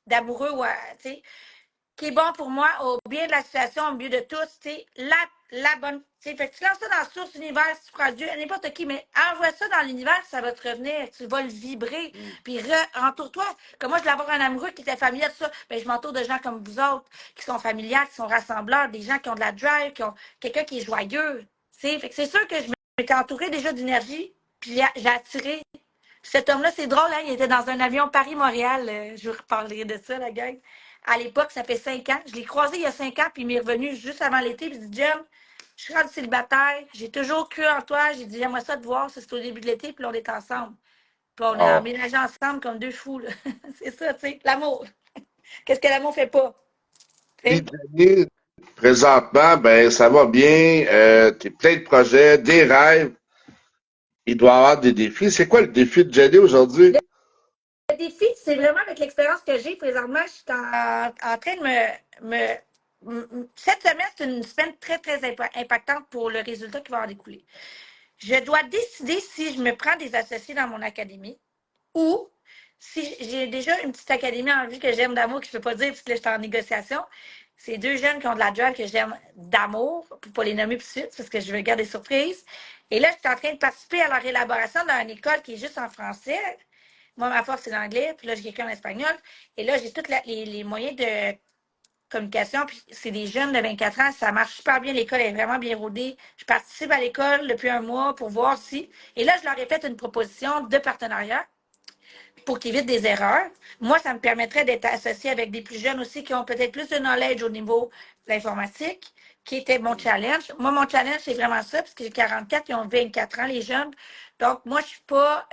d'amoureux ou qui est bon pour moi, au bien de la situation, au mieux de tous, la bonne. Fait que tu lances ça dans la source univers, si tu crois à Dieu, à n'importe qui, mais envoie ça dans l'univers, ça va te revenir, tu vas le vibrer, puis entoure-toi. Comme moi, je voulais avoir un amoureux qui était familier de ça, ben, je m'entoure de gens comme vous autres, qui sont familiers, qui sont rassembleurs, des gens qui ont de la drive, qui ont quelqu'un qui est joyeux. Fait que c'est sûr que je m'étais entourée déjà d'énergie, puis j'ai attiré. Cet homme-là, c'est drôle, hein? Il était dans un avion Paris-Montréal. Je vous reparlerai de ça, la gang. À l'époque, ça fait 5 ans. Je l'ai croisé il y a 5 ans, puis il m'est revenu juste avant l'été. Puis il dit Jem, je suis rendu célibataire. J'ai toujours cru en toi. J'ai dit j'aimerais ça te voir. Ça, c'était au début de l'été, puis là, on est ensemble. Puis on a Oh. emménagé ensemble comme 2 fous. Là. C'est ça, tu sais. L'amour. Qu'est-ce que l'amour fait pas? Puis, Jenny, présentement, ben, ça va bien. T'es plein de projets, des rêves. Il doit y avoir des défis. C'est quoi le défi de Jenny aujourd'hui? Le défi, c'est vraiment avec l'expérience que j'ai présentement, je suis en train de cette semaine, c'est une semaine très, très impactante pour le résultat qui va en découler. Je dois décider si je me prends des associés dans mon académie ou si j'ai déjà une petite académie en vue que j'aime d'amour, que je ne peux pas dire parce que là, je suis en négociation. C'est 2 jeunes qui ont de la joie que j'aime d'amour, pour ne pas les nommer tout de suite, parce que je veux garder surprise. Et là, je suis en train de participer à leur élaboration dans une école qui est juste en français. Moi, ma force, c'est l'anglais, puis là, j'ai quelqu'un en espagnol. Et là, j'ai tous les moyens de communication, puis c'est des jeunes de 24 ans, ça marche super bien, l'école est vraiment bien rodée. Je participe à l'école depuis un mois pour voir si. Et là, je leur ai fait une proposition de partenariat pour qu'ils évitent des erreurs. Moi, ça me permettrait d'être associé avec des plus jeunes aussi qui ont peut-être plus de knowledge au niveau de l'informatique, qui était mon challenge. Moi, mon challenge, c'est vraiment ça, parce que j'ai 44, ils ont 24 ans, les jeunes. Donc, moi, je suis pas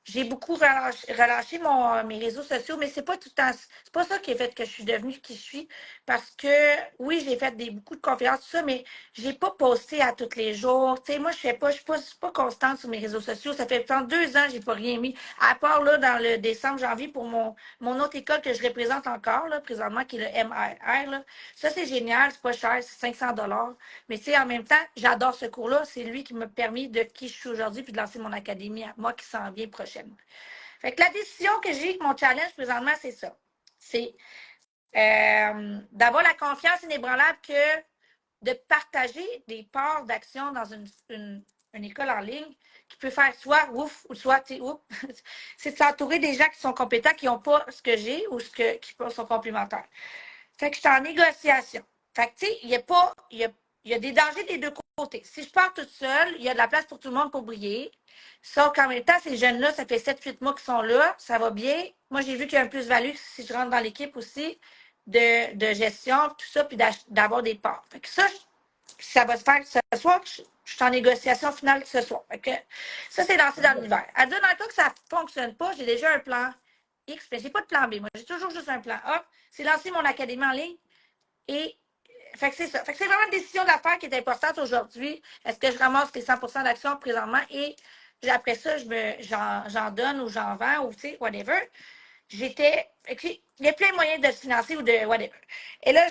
j'ai beaucoup relâché mes réseaux sociaux, mais c'est pas tout le temps, c'est pas ça qui a fait que je suis devenue qui je suis. Parce que oui, j'ai fait beaucoup de conférences, tout ça, mais j'ai pas posté à tous les jours. Tu sais, moi, je suis pas constante sur mes réseaux sociaux. Ça fait pendant 2 ans, j'ai pas rien mis. À part là, dans le décembre, janvier, pour mon autre école que je représente encore, là, présentement, qui est le MIR, là. Ça, c'est génial, c'est pas cher, c'est 500 $. Mais tu sais, en même temps, j'adore ce cours-là. C'est lui qui m'a permis de qui je suis aujourd'hui puis de lancer mon académie à moi qui s'en vient prochainement. Fait que la décision que j'ai, mon challenge présentement, c'est ça. C'est d'avoir la confiance inébranlable que de partager des parts d'action dans une école en ligne qui peut faire soit ouf ou soit ouf, c'est de s'entourer des gens qui sont compétents, qui n'ont pas ce que j'ai ou qui sont complémentaires. Fait que je suis en négociation. Fait que, tu sais, il y a des dangers des deux côtés. Si je pars toute seule, il y a de la place pour tout le monde pour briller. Sauf qu'en même temps, ces jeunes-là, ça fait 7-8 mois qu'ils sont là, ça va bien. Moi, j'ai vu qu'il y a un plus-value si je rentre dans l'équipe aussi de gestion, tout ça, puis d'avoir des parts. Fait que ça va se faire ce soir. Je suis en négociation finale ce soir. Fait que ça, c'est lancé dans l'univers. À deux, dans le cas que ça ne fonctionne pas, j'ai déjà un plan X, mais j'ai pas de plan B. Moi, j'ai toujours juste un plan A. C'est lancer mon académie en ligne. Et fait que c'est ça. Fait que c'est vraiment une décision d'affaires qui est importante aujourd'hui. Est-ce que je ramasse les 100% d'actions présentement et après ça, j'en donne ou j'en vends ou tu sais, whatever. Il y a plein de moyens de se financer ou de whatever. Et là,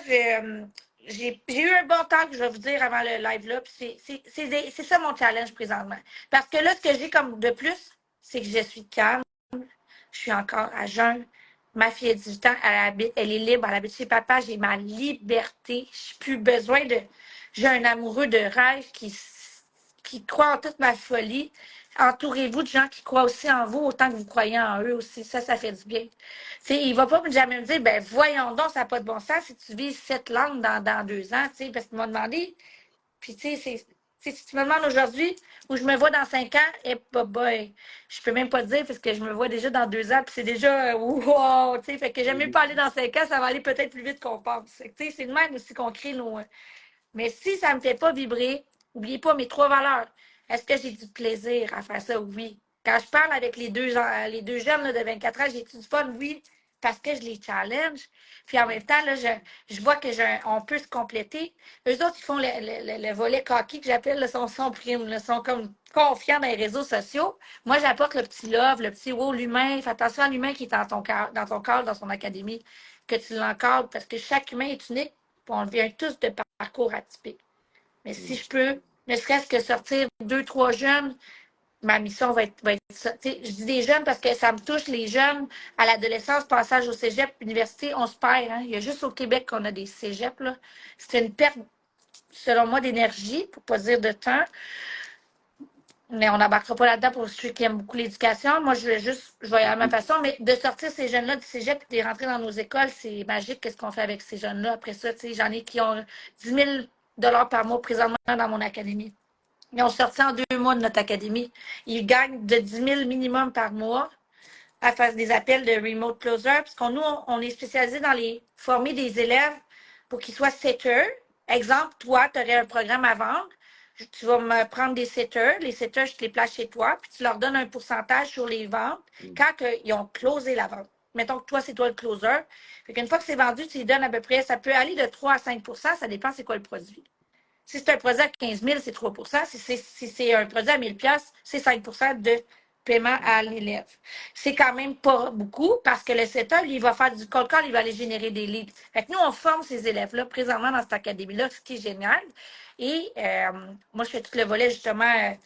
j'ai eu un bon temps que je vais vous dire avant le live là. C'est ça mon challenge présentement. Parce que là, ce que j'ai comme de plus, c'est que je suis calme. Je suis encore à jeun. Ma fille a 18 ans, elle est libre, elle habite chez papa, j'ai ma liberté. Je n'ai plus besoin de. J'ai un amoureux de rêve qui croit en toute ma folie. Entourez-vous de gens qui croient aussi en vous autant que vous croyez en eux aussi. Ça fait du bien. T'sais, il ne va pas jamais me dire, ben voyons donc, ça n'a pas de bon sens si tu vis 7 langues dans 2 ans, parce qu'il m'a demandé. Puis, tu sais, si tu me demandes aujourd'hui où je me vois dans 5 ans, et boy, je peux même pas te dire parce que je me vois déjà dans 2 ans, puis c'est déjà wow, tu sais, fait que j'aime mieux pas aller dans 5 ans, ça va aller peut-être plus vite qu'on pense. Tu sais, c'est de même aussi qu'on crée nos. Mais si ça me fait pas vibrer, n'oubliez pas mes 3 valeurs. Est-ce que j'ai du plaisir à faire ça? Oui. Quand je parle avec les deux jeunes là, de 24 ans, j'ai-tu du fun? Oui, parce que je les challenge. Puis en même temps, là, je vois on peut se compléter. Eux autres, ils font le volet cocky que j'appelle le son prime. Ils sont comme confiants dans les réseaux sociaux. Moi, j'apporte le petit love, le petit wow, l'humain. Fais attention à l'humain qui est dans ton cœur, dans son académie, que tu l'encadres parce que chaque humain est unique. Puis on vient tous de parcours atypiques. Mais si je peux, ne serait-ce que sortir 2, 3 jeunes, ma mission va être ça. Je dis des jeunes parce que ça me touche, les jeunes, à l'adolescence, passage au cégep, université, on se perd. Hein? Il y a juste au Québec qu'on a des cégeps. Là. C'est une perte, selon moi, d'énergie, pour ne pas dire de temps. Mais on n'embarquera pas là-dedans pour ceux qui aiment beaucoup l'éducation. Moi, je vais y aller à ma façon. Mais de sortir ces jeunes-là du cégep et de les rentrer dans nos écoles, c'est magique. Qu'est-ce qu'on fait avec ces jeunes-là? Après ça, j'en ai qui ont 10 000 $ par mois présentement dans mon académie. Ils ont sorti en 2 mois de notre académie. Ils gagnent de 10 000 minimum par mois à faire des appels de remote closer. Parce qu'on nous, on est spécialisé dans les former des élèves pour qu'ils soient setters. Exemple, toi, tu aurais un programme à vendre. Tu vas me prendre des setters. Les setters, je te les place chez toi. Puis tu leur donnes un pourcentage sur les ventes quand ils ont closé la vente. Mettons que toi, c'est toi le closer. Fait qu'une fois que c'est vendu, tu lui donnes à peu près, ça peut aller de 3 à 5 %. Ça dépend c'est quoi le produit. Si c'est un produit à 15 000, c'est 3 %. Si c'est un produit à 1 000 $, c'est 5 % de paiement à l'élève. C'est quand même pas beaucoup parce que le setter, lui, il va faire du cold call, il va aller générer des leads. Fait que nous, on forme ces élèves-là présentement dans cette académie-là, ce qui est génial. Et moi, je fais tout le volet, justement,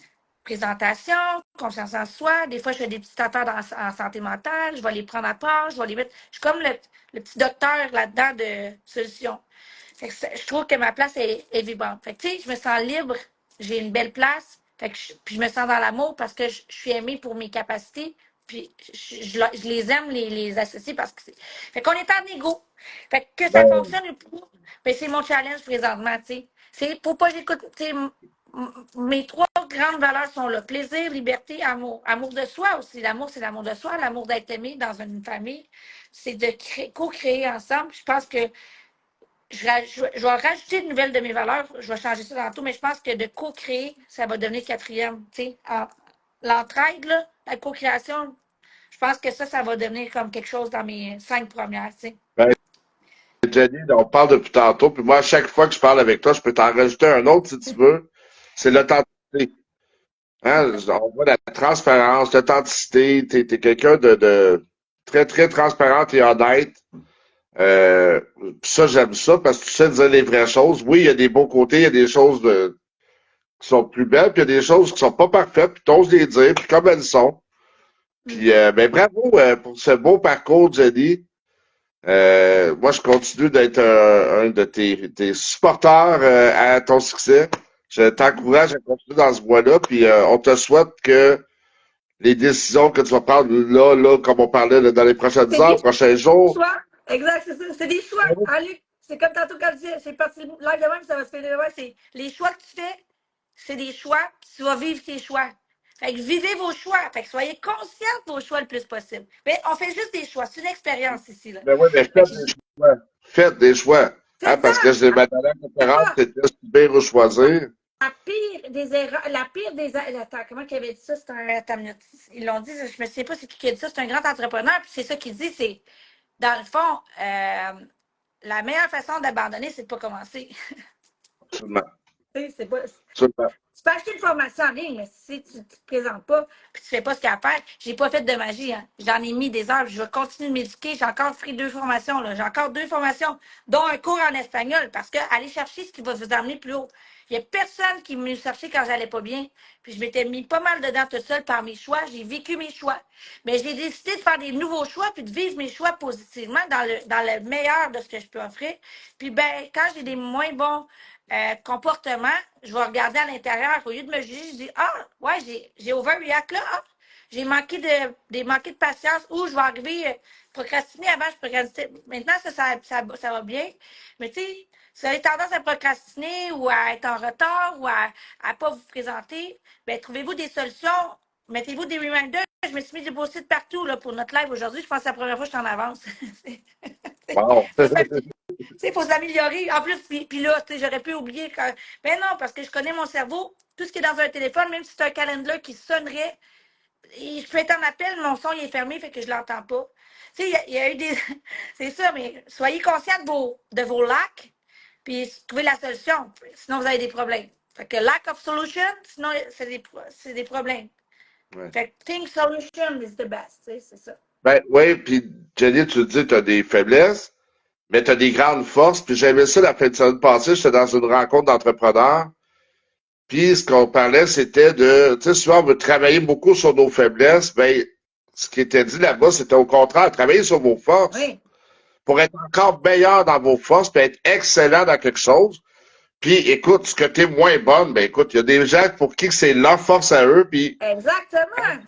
présentation, confiance en soi. Des fois, je fais des petits tateurs en santé mentale. Je vais les prendre à part. Je vais les mettre. Je suis comme le petit docteur là-dedans de solutions. Fait que je trouve que ma place est vibrante. Fait que, tu sais, je me sens libre. J'ai une belle place. Fait que puis je me sens dans l'amour parce que je suis aimée pour mes capacités. Puis je les aime, les associer parce que c'est. Fait qu'on est en égo. Fait que ça fonctionne ou pas, ben c'est mon challenge présentement, tu sais. C'est pour pas que j'écoute. Mes 3 grandes valeurs sont là. Plaisir, liberté, amour. Amour de soi aussi. L'amour, c'est l'amour de soi. L'amour d'être aimé dans une famille. C'est de co-créer ensemble. Je pense que je vais rajouter une nouvelle de mes valeurs. Je vais changer ça tantôt, mais je pense que de co-créer, ça va devenir 4e, tu sais, l'entraide, là, la co-création, je pense que ça va devenir comme quelque chose dans mes 5 premières, tu sais. Ben, Jenny, on parle depuis tantôt, puis moi, à chaque fois que je parle avec toi, je peux t'en rajouter un autre si tu veux. C'est l'authenticité. Hein? On voit la transparence, l'authenticité. T'es quelqu'un de très, très transparente et honnête. Ça, j'aime ça parce que tu sais dire les vraies choses. Oui, il y a des beaux côtés, il y a des choses qui sont plus belles, puis il y a des choses qui sont pas parfaites, puis t'oses les dire, puis comme elles sont. Puis, ben, bravo pour ce beau parcours, Jenny. Moi, je continue d'être un de tes supporters à ton succès. Je t'encourage à continuer dans ce voie-là, puis on te souhaite que les décisions que tu vas prendre là, comme on parlait là, dans les prochaines C'est heures, des prochains jours. choix. Exact, c'est ça. C'est des choix. Allez, c'est comme tantôt quand je disais, c'est parti live de même, ça va se faire de même. C'est les choix que tu fais, c'est des choix, puis tu vas vivre tes choix. Fait que vivez vos choix. Fait que soyez conscients de vos choix le plus possible. Mais on fait juste des choix. C'est une expérience ici, là. Ben oui, mais Fait que faites des choix. Faites des choix. Hein, c'est ça. parce que ma dernière conférence, Pas c'était subir ou choisir. la pire des erreurs, la pire des attends, comment il avait dit ça? C'est un. Attends une minute. Ils l'ont dit, je me sais pas c'est qui a dit ça, c'est un grand entrepreneur, puis c'est ça qu'il dit, c'est dans le fond, la meilleure façon d'abandonner, c'est de ne pas commencer. Absolument. C'est pas, Absolument. tu peux acheter une formation en ligne, mais si tu ne te présentes pas puis tu ne fais pas ce qu'il y a à faire, j'ai pas fait de magie. Hein. J'en ai mis des heures. Je vais continuer de m'éduquer. J'ai encore pris 2 formations. J'ai encore 2 formations, dont un cours en espagnol, parce que aller chercher ce qui va vous amener plus haut. Il n'y a personne qui me cherchait quand j'allais pas bien. Puis je m'étais mis pas mal dedans toute seule par mes choix. J'ai vécu mes choix. Mais j'ai décidé de faire des nouveaux choix puis de vivre mes choix positivement dans le meilleur de ce que je peux offrir. Puis ben, quand j'ai des moins bons comportement, je vais regarder à l'intérieur. Au lieu de me juger, je dis ah, ouais, j'ai overreact là. Ah, j'ai manqué de patience ou je vais arriver procrastiner avant, je procrastine. Maintenant, ça va bien. Mais tu sais, si vous avez tendance à procrastiner ou à être en retard ou à ne pas vous présenter, ben trouvez-vous des solutions. Mettez-vous des reminders. Je me suis mis des post-it partout là, pour notre live aujourd'hui. Je pense que c'est la première fois que je suis en avance. Wow. Il faut s'améliorer. En plus, puis là, j'aurais pu oublier que. Mais non, parce que je connais mon cerveau. Tout ce qui est dans un téléphone, même si c'est un calendrier qui sonnerait, et je peux être en appel, mon son il est fermé, fait que je ne l'entends pas. Tu sais, il y a eu des. C'est ça, mais soyez conscients de vos lacks, puis trouvez la solution. Sinon, vous avez des problèmes. Fait que lack of solution, sinon, c'est des problèmes. Ouais. Fait que think solution is the best. C'est ça. Ben oui, puis Jenny, tu dis que tu as des faiblesses, mais tu as des grandes forces. Puis j'aimais ça la fin de semaine passée, j'étais dans une rencontre d'entrepreneurs. Puis ce qu'on parlait, c'était de, tu sais, souvent on veut travailler beaucoup sur nos faiblesses. Ben, ce qui était dit là-bas, c'était au contraire, travailler sur vos forces Oui, pour être encore meilleur dans vos forces, puis être excellent dans quelque chose. Puis écoute, ce que tu es moins bonne, ben écoute, il y a des gens pour qui c'est leur force à eux, puis exactement.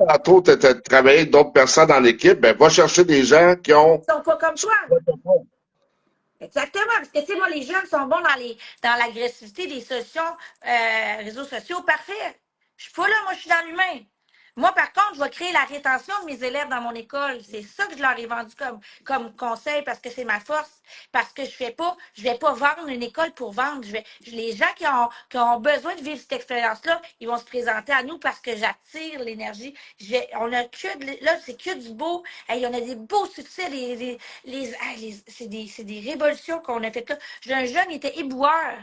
tantôt, tu as travaillé avec d'autres personnes dans l'équipe, ben va chercher des gens qui ont. Ils sont pas comme toi. Exactement, parce que, tu sais, moi, les jeunes sont bons dans l'agressivité des réseaux sociaux. Parfait. Je suis pas là, moi, je suis dans l'humain. Moi, par contre, je vais créer la rétention de mes élèves dans mon école. C'est ça que je leur ai vendu comme conseil parce que c'est ma force. Parce que je vais pas vendre une école pour vendre. Les gens qui ont besoin de vivre cette expérience-là, ils vont se présenter à nous parce que j'attire l'énergie. On a là, c'est que du beau. Hey, on a des beaux succès. C'est des révolutions qu'on a faites là. J'ai un jeune, il était éboueur,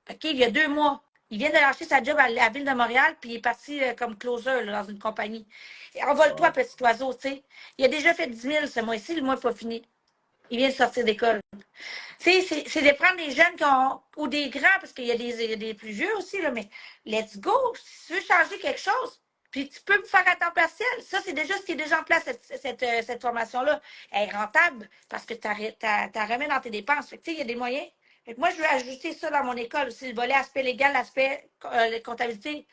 OK, il y a 2 mois. Il vient de lâcher sa job à la ville de Montréal, puis il est parti comme closer là, dans une compagnie. Envole-toi, petit oiseau, tu sais. Il a déjà fait 10 000 ce mois-ci, le mois n'est pas fini. Il vient de sortir d'école. Tu sais, c'est de prendre des jeunes ou des grands, parce qu'il y a des plus vieux aussi, là, mais let's go. Si tu veux changer quelque chose, puis tu peux me faire à temps partiel. Ça, c'est déjà ce qui est déjà en place, cette formation-là. Elle est rentable parce que tu remets dans tes dépenses. Fait que, tu sais, il y a des moyens. Fait que moi, je veux ajouter ça dans mon école aussi, le volet aspect légal, l'aspect comptabilité.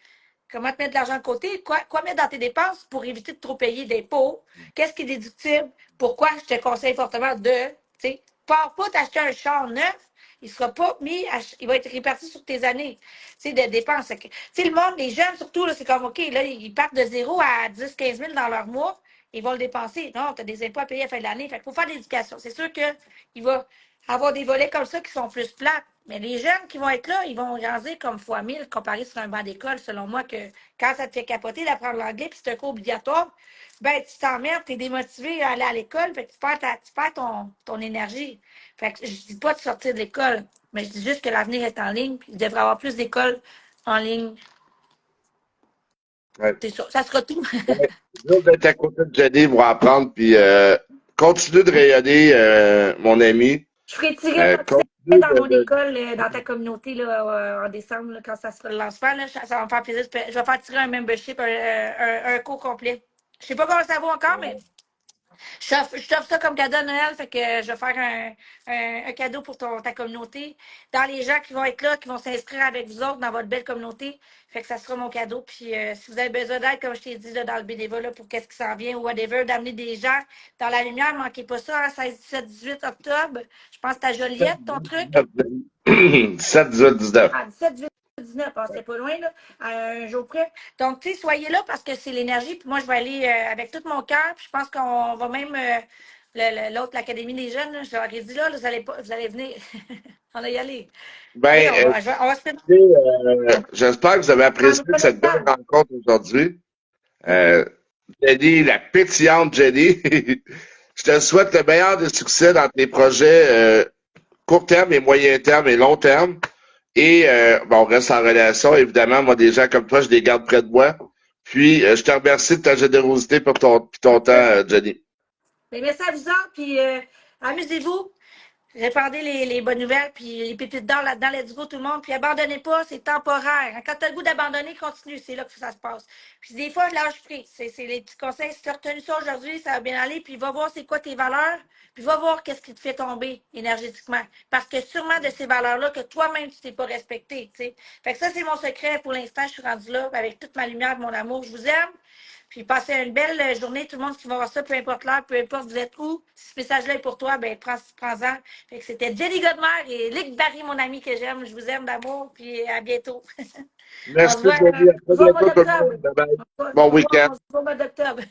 Comment te mettre de l'argent de côté? Quoi mettre dans tes dépenses pour éviter de trop payer d'impôts? Qu'est-ce qui est déductible? Pourquoi je te conseille fortement tu sais, pars pas t'acheter un char neuf, il sera pas mis, il va être réparti sur tes années, tu sais, de dépenses. Tu sais, le monde, les jeunes surtout, là, c'est comme, OK, là, ils partent de 0 à 10, 15 000 dans leur mois. ils vont le dépenser. Non, tu as des impôts à payer à la fin de l'année. Fait qu'il faut faire de l'éducation. C'est sûr qu'il va avoir des volets comme ça qui sont plus plats. Mais les jeunes qui vont être là, ils vont grandir comme fois 1000 comparé sur un banc d'école, selon moi, que quand ça te fait capoter d'apprendre l'anglais, puis c'est un cours obligatoire, ben tu t'emmerdes, tu es démotivé à aller à l'école, fait que tu perds ton énergie. Fait que je dis pas de sortir de l'école, mais je dis juste que l'avenir est en ligne, puis il devrait y avoir plus d'écoles en ligne. Ouais. C'est ça, ça sera tout. Ouais. Juste d'être à côté de Jenny pour apprendre, puis continue de rayonner, mon ami. Je ferai tirer mon Continue dans mon de... école, dans ta communauté là, en décembre, là, quand ça sera le lancement. Là, ça va me faire plaisir. Je vais faire tirer un membership, un cours complet. Je sais pas comment ça vaut encore, mais je t'offre ça comme cadeau à Noël. Fait que je vais faire un cadeau pour ta communauté. Dans les gens qui vont être là, qui vont s'inscrire avec vous autres dans votre belle communauté. Fait que ça sera mon cadeau. Puis si vous avez besoin d'aide, comme je t'ai dit là, dans le bénévolat, là, pour qu'est-ce qui s'en vient ou whatever, d'amener des gens dans la lumière, manquez pas ça, hein, 16, 17, 18 octobre. Je pense que t'as Joliette, ton truc. 7, 18, 19. Ah, 17, 18, 19, ah, c'est pas loin, là, à un jour près. Donc, tu sais, soyez là parce que c'est l'énergie. Puis moi, je vais aller avec tout mon cœur. Puis je pense qu'on va même, l'autre, l'Académie des jeunes, là, je leur ai dit, là, vous allez venir. On va y aller. Tu sais, Ben, on va se faire j'espère que vous avez en apprécié cette belle école. rencontre aujourd'hui. Oui. Jenny, la pétillante Jenny, je te souhaite le meilleur des succès dans tes projets court terme et moyen terme et long terme. Et bon, on reste en relation. Évidemment, moi, des gens comme toi, je les garde près de moi. Puis, je te remercie de ta générosité pour ton temps, Jenny. Mais merci à vous autres, puis amusez-vous. Répandez les bonnes nouvelles, puis les pépites d'or là-dedans, let's go tout le monde. Puis abandonnez pas, c'est temporaire. Quand tu as le goût d'abandonner, continue, c'est là que ça se passe. Puis des fois, je lâche prise. C'est les petits conseils. Si tu as retenu ça aujourd'hui, ça va bien aller. Puis va voir c'est quoi tes valeurs, puis va voir qu'est-ce qui te fait tomber énergétiquement. Parce que sûrement de ces valeurs-là, que toi-même, tu t'es pas respecté. T'sais. Fait que ça, c'est mon secret pour l'instant. Je suis rendue là avec toute ma lumière, mon amour. Je vous aime. Puis passez une belle journée, tout le monde qui va voir ça, peu importe l'heure, peu importe vous êtes où. Si ce message-là est pour toi, ben prends-en. Fait que c'était Jenny Godmer et Luc Barry, mon ami que j'aime. Je vous aime d'amour, puis à bientôt. On se Merci, voit, Jenny. À très au mois bientôt, tout le d'octobre. monde. Bye bye. On se Bon voit week-end. au mois d'octobre.